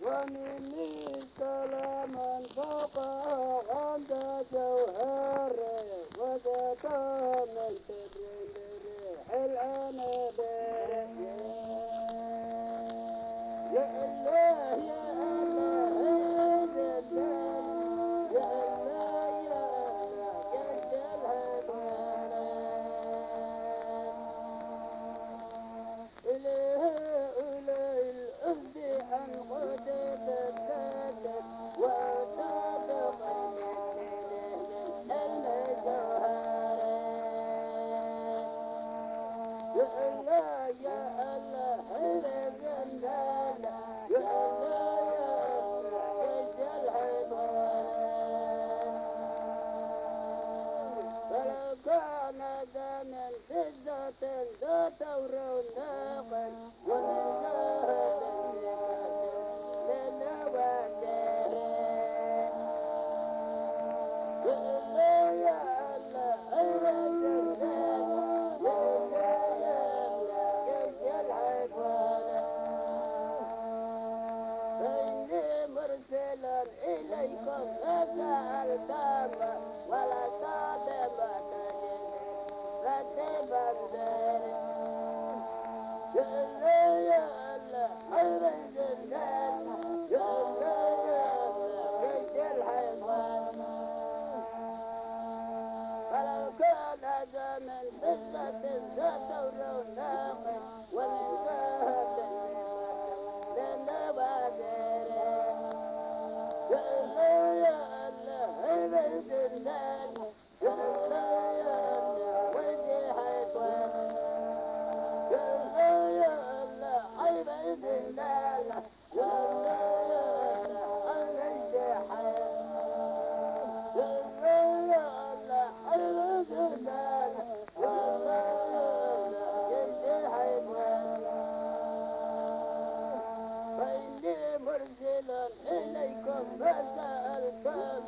ومني سلاما فوقها عند جوهره وذاك من تبين ريح العنبر. يا الله يا الله يا الله يا الله يا الله قد الهدوان إليه إليه الأهد عن قدد السادة وأتاد قيمته الجوهر. يا الله يا الله هذا الجلال يا الله يا الله قد الهدوان. فلو كان ذا من فضة ذات رونق ومن ذهب للوادر. يا الله يا الله هذا الجلال يا الله يا الله قد الهدوان. فإني مرسلا إليكم فسألتم ولا صادم رتبا ذلك. يا الله يا الله خير الجنان يا الله يا الله قد الحيوان. فلو كان ذا من فضة ذات رونق ومن ذهب للنوادر. يا الله يا الله خير الجنان يا الله يا الله وجه حيوان. يا الله يا الله عيب الجلال يا الله يا الله عيب الجحيم. يا الله يا الله عيب الجلال يا الله يا الله وجه حيوان. فإني مرسل إليكم فسألتم